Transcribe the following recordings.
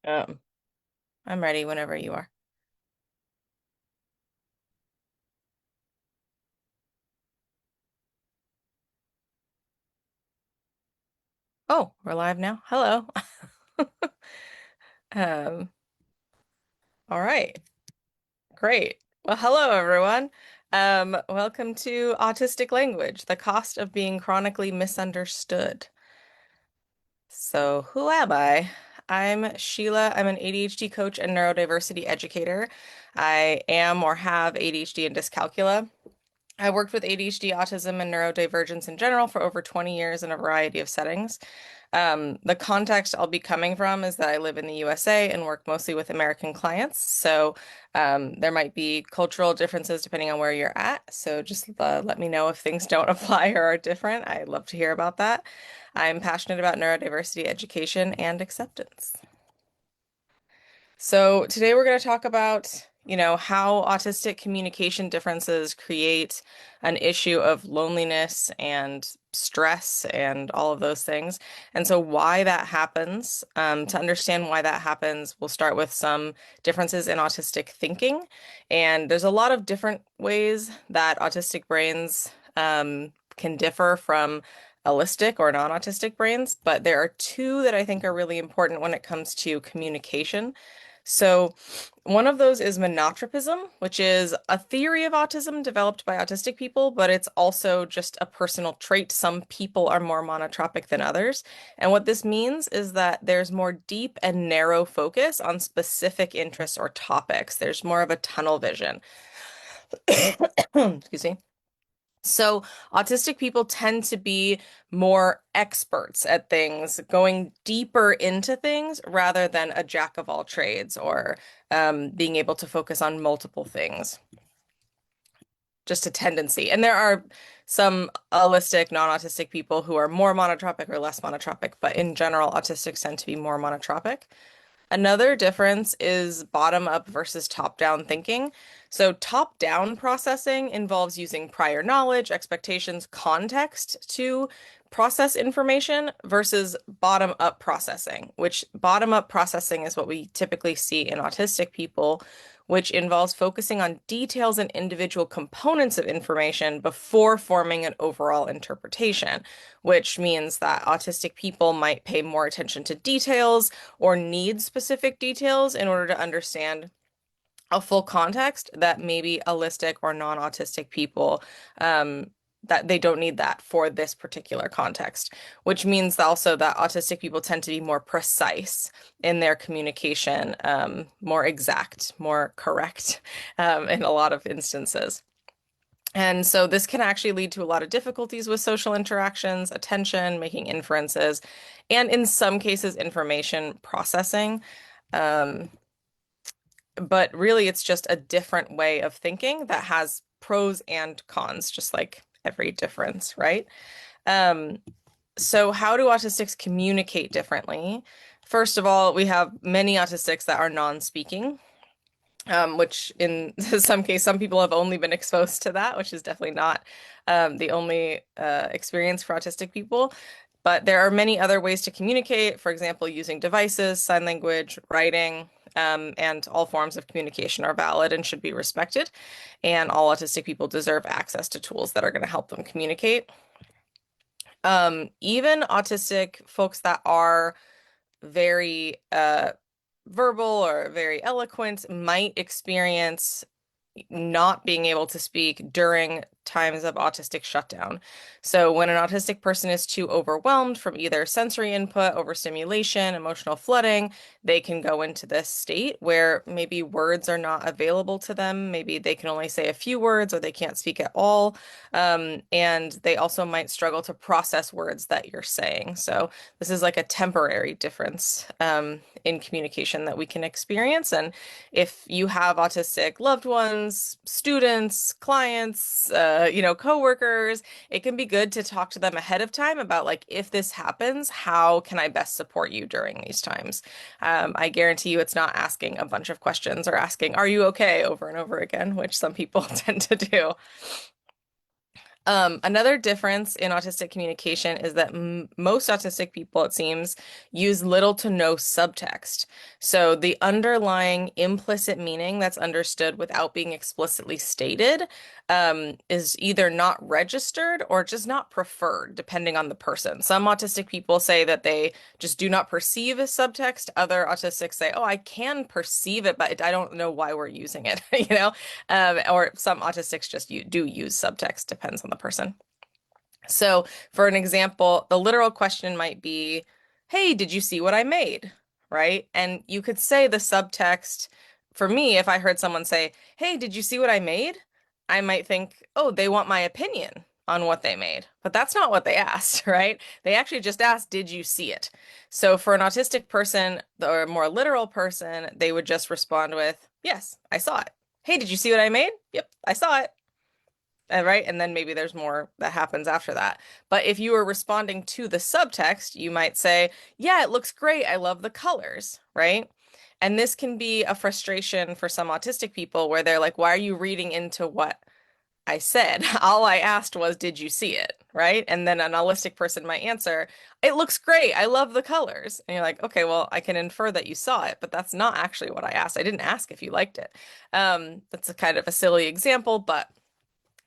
Um, I'm ready whenever you are. Oh, we're live now. Hello. Um, all right. Great. Well, hello everyone. Welcome to Autistic Language, the cost of being chronically misunderstood. So, who am I? I'm Sheila. I'm an ADHD coach and neurodiversity educator. I am or have ADHD and dyscalculia. I worked with ADHD, autism, and neurodivergence in general for over 20 years in a variety of settings. The context I'll be coming from is that I live in the USA and work mostly with American clients. So there might be cultural differences depending on where you're at. So just let me know if things don't apply or are different. I'd love to hear about that. I'm passionate about neurodiversity education and acceptance. So today we're going to talk about, how autistic communication differences create an issue of loneliness and stress and all of those things. And so why that happens, to understand why that happens, we'll start with some differences in autistic thinking. And there's a lot of different ways that autistic brains, can differ from allistic or non-autistic brains, but there are two that I think are really important when it comes to communication. So, one of those is monotropism, which is a theory of autism developed by autistic people, but it's also just a personal trait. Some people are more monotropic than others. And what this means is that there's more deep and narrow focus on specific interests or topics. There's more of a tunnel vision. Excuse me. So, autistic people tend to be more experts at things, going deeper into things rather than a jack of all trades or being able to focus on multiple things. Just a tendency. And there are some allistic, non-autistic people who are more monotropic or less monotropic, but in general, autistics tend to be more monotropic. Another difference is bottom up versus top down thinking. So, top down processing involves using prior knowledge, expectations, context to process information versus bottom up processing, which bottom up processing is what we typically see in autistic people, which involves focusing on details and individual components of information before forming an overall interpretation, which means that autistic people might pay more attention to details or need specific details in order to understand a full context that maybe allistic or non-autistic people that they don't need that for this particular context, which means also that autistic people tend to be more precise in their communication, more exact, more correct, in a lot of instances. And so this can actually lead to a lot of difficulties with social interactions, attention, making inferences, and in some cases, information processing. Um, but really, it's just a different way of thinking that has pros and cons, just like every difference, right? Um, so how do autistics communicate differently? First of all, we have many autistics that are non-speaking, which in some case, some people have only been exposed to that, which is definitely not the only experience for autistic people. But there are many other ways to communicate, for example, using devices, sign language, writing, and all forms of communication are valid and should be respected. And all autistic people deserve access to tools that are going to help them communicate. Even autistic folks that are very verbal or very eloquent might experience not being able to speak during times of autistic shutdown. So when an autistic person is too overwhelmed from either sensory input, overstimulation, emotional flooding, they can go into this state where maybe words are not available to them. Maybe they can only say a few words or they can't speak at all. And they also might struggle to process words that you're saying. So this is like a temporary difference in communication that we can experience. And if you have autistic loved ones, students, clients, coworkers, it can be good to talk to them ahead of time about like, if this happens, how can I best support you during these times? I guarantee you it's not asking a bunch of questions or asking, are you okay, over and over again, which some people tend to do. Another difference in autistic communication is that m most autistic people, it seems, use little to no subtext. So the underlying implicit meaning that's understood without being explicitly stated, is either not registered or just not preferred, depending on the person. Some autistic people say that they just do not perceive a subtext. Other autistics say, "Oh, I can perceive it, but I don't know why we're using it," you know? Or some autistics just do use subtext, depends on the person. So, for an example, the literal question might be, "Hey, did you see what I made?" Right? And you could say the subtext, for me, if I heard someone say, "Hey, did you see what I made?" I might think, "Oh, they want my opinion on what they made." But that's not what they asked, right? They actually just asked, "Did you see it?" So, for an autistic person or a more literal person, they would just respond with, "Yes, I saw it." "Hey, did you see what I made?" "Yep, I saw it." Right? And then maybe there's more that happens after that. But if you were responding to the subtext, you might say, "Yeah, it looks great. I love the colors," right? And this can be a frustration for some autistic people where they're like, "Why are you reading into what I said? All I asked was, did you see it?" Right? And then an holistic person might answer, "It looks great. I love the colors." And you're like, "Okay, well, I can infer that you saw it, but that's not actually what I asked. I didn't ask if you liked it." That's a kind of a silly example, but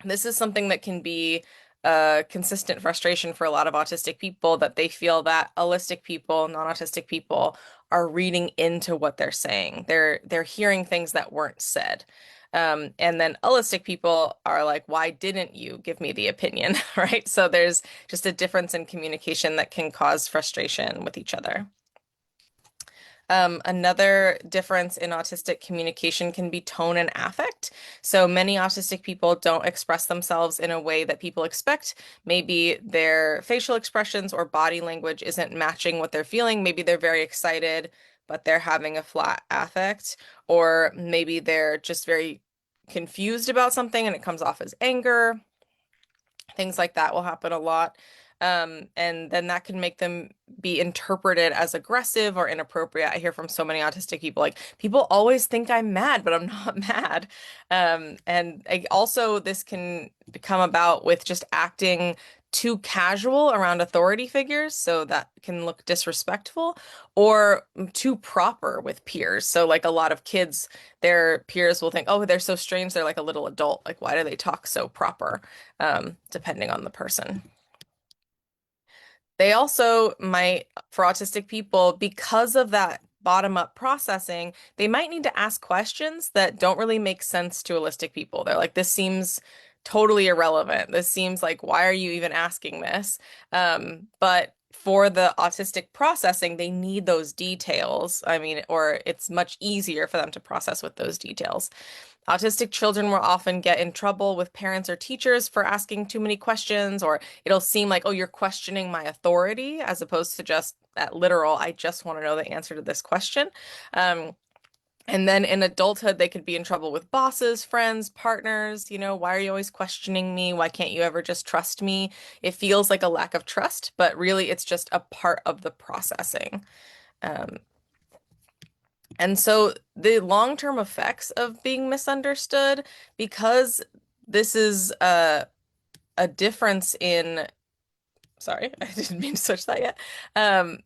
this is something that can be a consistent frustration for a lot of autistic people, that they feel that allistic people, non-autistic people, are reading into what they're saying. They're hearing things that weren't said. And then allistic people are like, "Why didn't you give me the opinion?" Right? So there's just a difference in communication that can cause frustration with each other. Another difference in autistic communication can be tone and affect. So many autistic people don't express themselves in a way that people expect. Maybe their facial expressions or body language isn't matching what they're feeling. Maybe they're very excited, but they're having a flat affect. Or maybe they're just very confused about something and it comes off as anger. Things like that will happen a lot. And then that can make them be interpreted as aggressive or inappropriate. I hear from so many autistic people, like, "People always think I'm mad, but I'm not mad." Also, this can come about with just acting too casual around authority figures, so that can look disrespectful, or too proper with peers. So, like a lot of kids, their peers will think, "Oh, they're so strange. They're like a little adult. Like, why do they talk so proper?" Depending on the person. They also might, for autistic people, because of that bottom-up processing, they might need to ask questions that don't really make sense to holistic people. They're like, "This seems totally irrelevant. This seems like, why are you even asking this?" But for the autistic processing, they need those details. I mean, or it's much easier for them to process with those details. Autistic children will often get in trouble with parents or teachers for asking too many questions, or it'll seem like, "Oh, you're questioning my authority," as opposed to just that literal, "I just want to know the answer to this question." Um, and then in adulthood, they could be in trouble with bosses, friends, partners. "Why are you always questioning me? Why can't you ever just trust me?" It feels like a lack of trust, but really it's just a part of the processing. Um, and so the long-term effects of being misunderstood, because this is a difference in, sorry, I didn't mean to switch that yet. Um,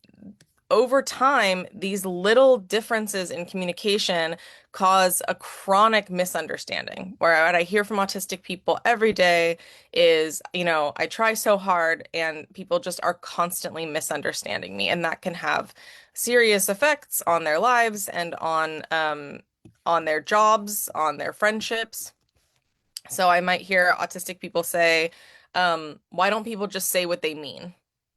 Over time, these little differences in communication cause a chronic misunderstanding. Where what I hear from autistic people every day is, "I try so hard and people just are constantly misunderstanding me." And that can have serious effects on their lives and on their jobs, on their friendships. So I might hear autistic people say, "Why don't people just say what they mean?"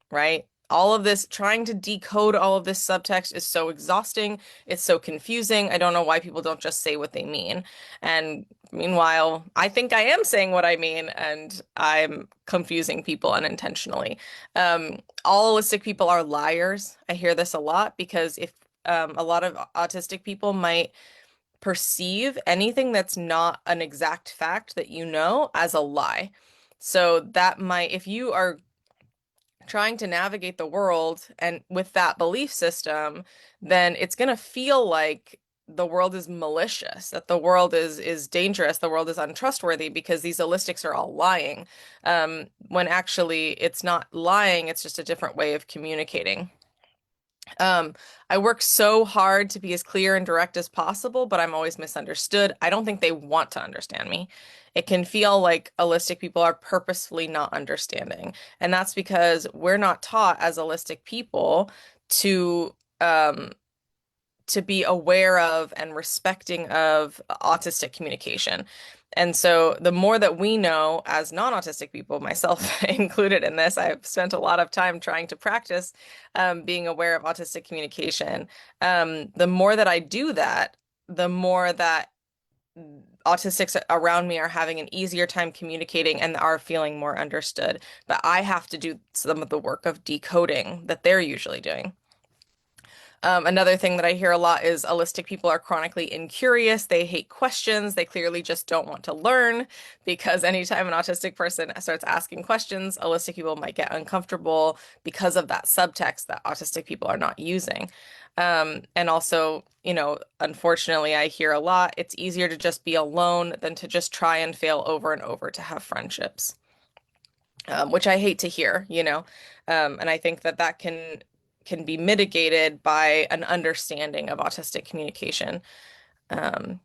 Right? All of this, trying to decode all of this subtext is so exhausting. It's so confusing. I don't know why people don't just say what they mean. And meanwhile, I think I am saying what I mean, and I'm confusing people unintentionally. All holistic people are liars. I hear this a lot because if a lot of autistic people might perceive anything that's not an exact fact that you know as a lie. So that might, if you are trying to navigate the world and with that belief system, then it's going to feel like the world is malicious, that the world is dangerous, the world is untrustworthy because these holistics are all lying. When actually it's not lying, it's just a different way of communicating. Um, I work so hard to be as clear and direct as possible, but I'm always misunderstood. I don't think they want to understand me. It can feel like holistic people are purposefully not understanding. And that's because we're not taught as holistic people to um, to be aware of and respecting of autistic communication. And so the more that we know as non-autistic people, myself included in this, I've spent a lot of time trying to practice being aware of autistic communication. The more that I do that, the more that autistics around me are having an easier time communicating and are feeling more understood. But I have to do some of the work of decoding that they're usually doing. Another thing that I hear a lot is holistic people are chronically incurious. They hate questions. They clearly just don't want to learn because anytime an autistic person starts asking questions, holistic people might get uncomfortable because of that subtext that autistic people are not using. And also, unfortunately, I hear a lot, it's easier to just be alone than to just try and fail over and over to have friendships, which I hate to hear. And I think that that can be mitigated by an understanding of autistic communication. Um,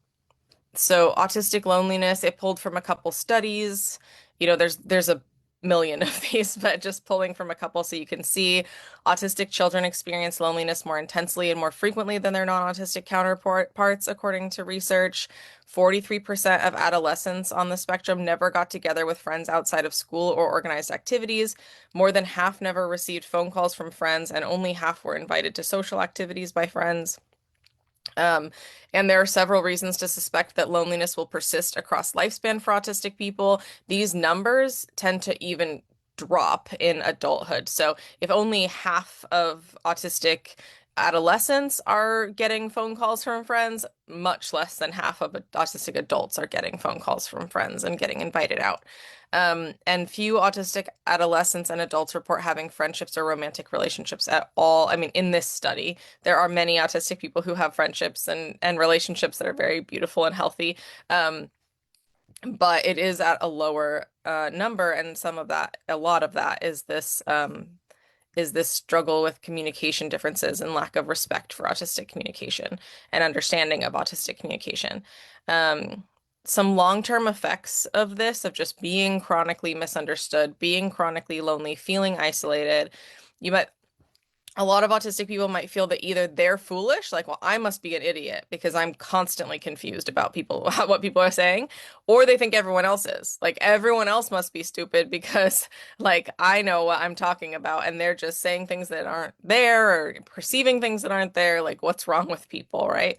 so autistic loneliness, it pulled from a couple studies. There's a million of these, but just pulling from a couple so you can see autistic children experience loneliness more intensely and more frequently than their non-autistic counterparts, according to research. 43% of adolescents on the spectrum never got together with friends outside of school or organized activities. More than half never received phone calls from friends, and only half were invited to social activities by friends. Um, and there are several reasons to suspect that loneliness will persist across lifespan for autistic people. These numbers tend to even drop in adulthood. So if only half of autistic adolescents are getting phone calls from friends, much less than half of autistic adults are getting phone calls from friends and getting invited out. And few autistic adolescents and adults report having friendships or romantic relationships at all. I mean, in this study, there are many autistic people who have friendships and relationships that are very beautiful and healthy. But it is at a lower number, and a lot of that is this struggle with communication differences and lack of respect for autistic communication and understanding of autistic communication. Um, some long-term effects of this, of just being chronically misunderstood, being chronically lonely, feeling isolated. You might A lot of autistic people might feel that either they're foolish, like, well, I must be an idiot because I'm constantly confused about what people are saying, or they think everyone else is. Like, everyone else must be stupid because, like, I know what I'm talking about and they're just saying things that aren't there or perceiving things that aren't there. Like, what's wrong with people, right?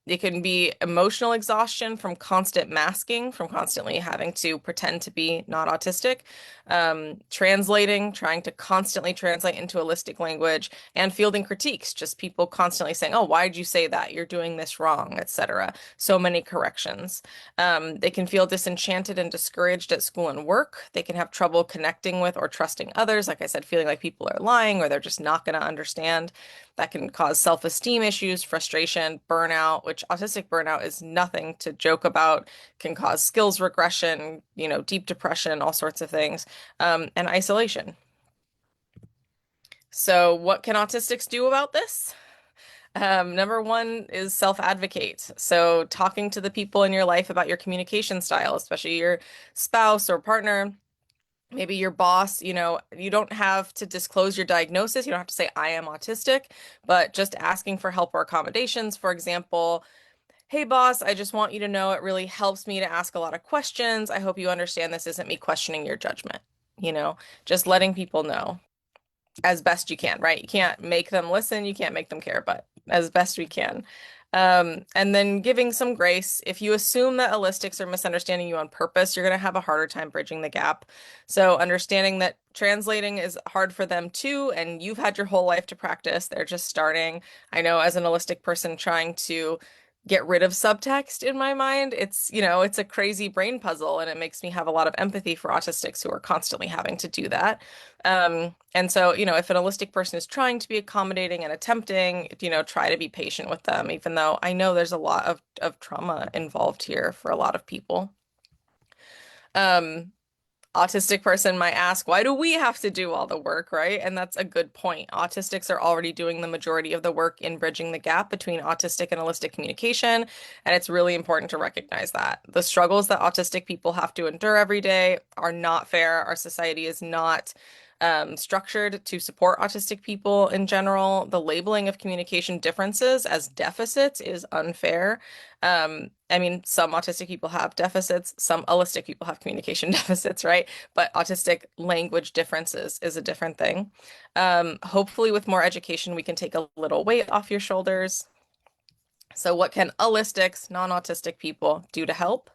It can be emotional exhaustion from constant masking, from constantly having to pretend to be not autistic, trying to constantly translate into holistic language, and fielding critiques, just people constantly saying, oh, why did you say that? You're doing this wrong, etc. So many corrections. They can feel disenchanted and discouraged at school and work. They can have trouble connecting with or trusting others. Like I said, feeling like people are lying or they're just not going to understand. That can cause self-esteem issues, frustration, burnout, which autistic burnout is nothing to joke about, can cause skills regression, deep depression, all sorts of things, and isolation. So, what can autistics do about this? Number one is self-advocate. So, talking to the people in your life about your communication style, especially your spouse or partner, maybe your boss. You don't have to disclose your diagnosis. You don't have to say, I am autistic, but just asking for help or accommodations. For example, hey, boss, I just want you to know it really helps me to ask a lot of questions. I hope you understand this isn't me questioning your judgment. Just letting people know as best you can, right? You can't make them listen, you can't make them care, but as best we can. And then giving some grace. If you assume that holistics are misunderstanding you on purpose, you're going to have a harder time bridging the gap. So understanding that translating is hard for them too, and you've had your whole life to practice. They're just starting. I know as an holistic person trying to get rid of subtext in my mind. It's a crazy brain puzzle, and it makes me have a lot of empathy for autistics who are constantly having to do that. And so, if an holistic person is trying to be accommodating and attempting, try to be patient with them, even though I know there's a lot of trauma involved here for a lot of people. Um, Autistic person might ask, why do we have to do all the work, right? And that's a good point. Autistics are already doing the majority of the work in bridging the gap between autistic and holistic communication, and it's really important to recognize that. The struggles that autistic people have to endure every day are not fair. Our society is not structured to support autistic people in general. The labeling of communication differences as deficits is unfair. I mean, some autistic people have deficits, some holistic people have communication deficits, right? But autistic language differences is a different thing. Hopefully, with more education, we can take a little weight off your shoulders. So, what can holistics, non-autistic people do to help?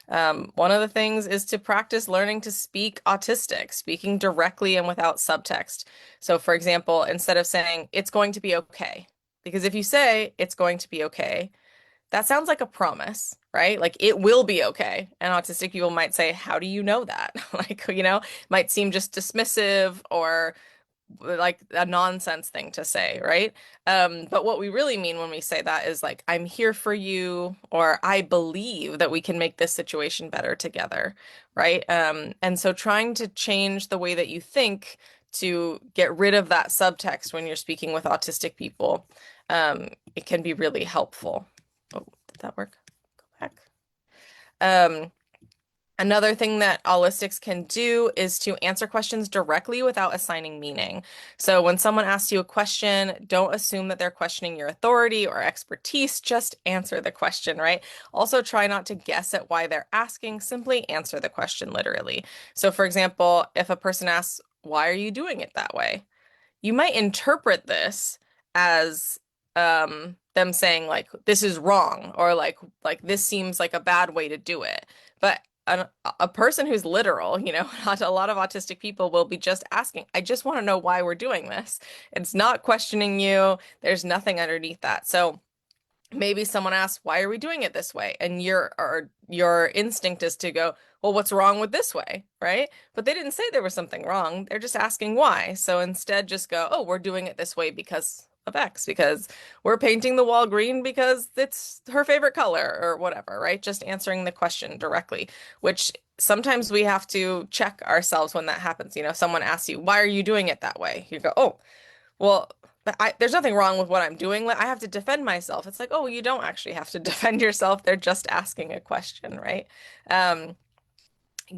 One of the things is to practice learning to speak autistic, speaking directly and without subtext. So, for example, instead of saying, it's going to be okay, because if you say, it's going to be okay, that sounds like a promise, right? Like it will be okay. And autistic people might say, how do you know that? Like, might seem just dismissive or like a nonsense thing to say, right? But what we really mean when we say that is like, I'm here for you, or I believe that we can make this situation better together, right? And so trying to change the way that you think to get rid of that subtext when you're speaking with autistic people, it can be really helpful. Oh, did that work? Go back. Um, Another thing that holistics can do is to answer questions directly without assigning meaning. So when someone asks you a question, don't assume that they're questioning your authority or expertise, just answer the question, right? Also, try not to guess at why they're asking, simply answer the question literally. So for example, if a person asks, why are you doing it that way? You might interpret this as them saying like this is wrong, or like this seems like a bad way to do it. But a person who's literal, not a lot of autistic people will be just asking, I just want to know why we're doing this. It's not questioning you. There's nothing underneath that. So maybe someone asks, why are we doing it this way? And your instinct is to go, well, what's wrong with this way, right? But they didn't say there was something wrong. They're just asking why. So instead, just go, oh, we're doing it this way because of X, because we're painting the wall green because it's her favorite color or whatever, right? Just answering the question directly, which sometimes we have to check ourselves when that happens. Someone asks you, why are you doing it that way? You go, oh, well, there's nothing wrong with what I'm doing. Like, I have to defend myself. It's like, oh, you don't actually have to defend yourself. They're just asking a question, right? Um,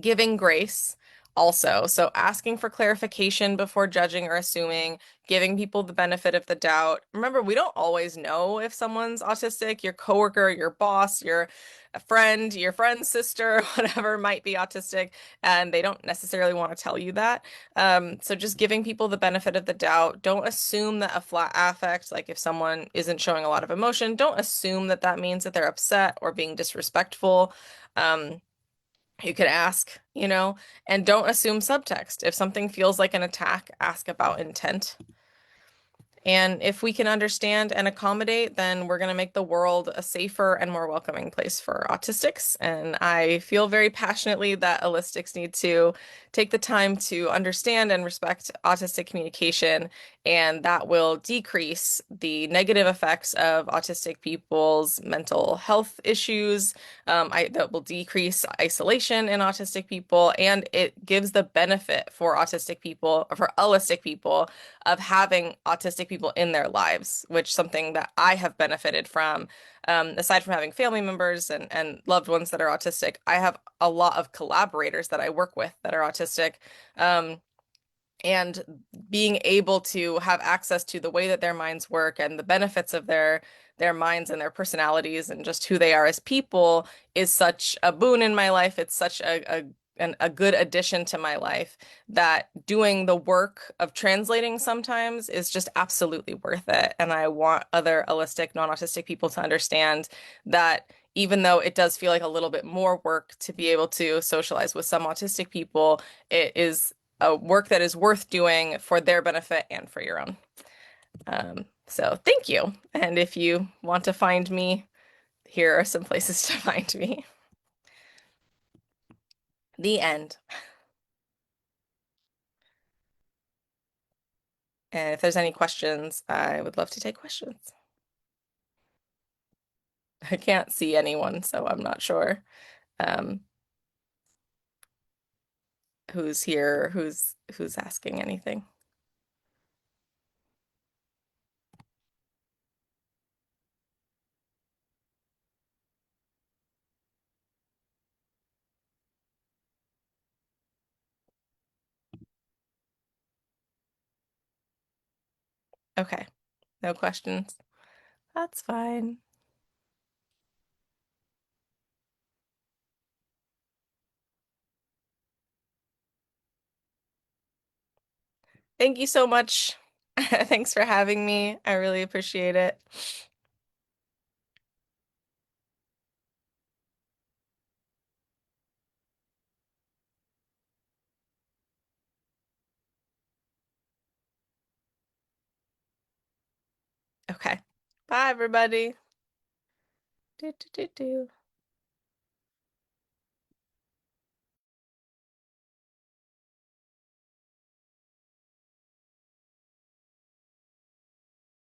Giving grace also. So asking for clarification before judging or assuming, giving people the benefit of the doubt. Remember, we don't always know if someone's autistic. Your coworker, your boss, your friend's sister, whatever might be autistic, and they don't necessarily want to tell you that. So just giving people the benefit of the doubt. Don't assume that a flat affect, like if someone isn't showing a lot of emotion, don't assume that that means that they're upset or being disrespectful. Um, you could ask, and don't assume subtext. If something feels like an attack, ask about intent. And if we can understand and accommodate, then we're going to make the world a safer and more welcoming place for autistics. And I feel very passionately that holistics need to take the time to understand and respect autistic communication, and that will decrease the negative effects of autistic people's mental health issues. That will decrease isolation in autistic people, and it gives the benefit for autistic people, or for holistic people, of having autistic people in their lives, which something that I have benefited from. Aside from having family members and loved ones that are autistic, I have a lot of collaborators that I work with that are autistic. And being able to have access to the way that their minds work and the benefits of their minds and their personalities and just who they are as people is such a boon in my life. It's such a good addition to my life that doing the work of translating sometimes is just absolutely worth it. And I want other holistic, non-autistic people to understand that even though it does feel like a little bit more work to be able to socialize with some autistic people, it is a work that is worth doing for their benefit and for your own. So thank you. And if you want to find me here are some places to find me. The end. And if there's any questions, I would love to take questions. I can't see anyone, so I'm not sure um, who's here, who's asking anything. Okay, no questions. That's fine. Thank you so much. Thanks for having me. I really appreciate it. Okay. Bye, everybody. Do, do, do, do.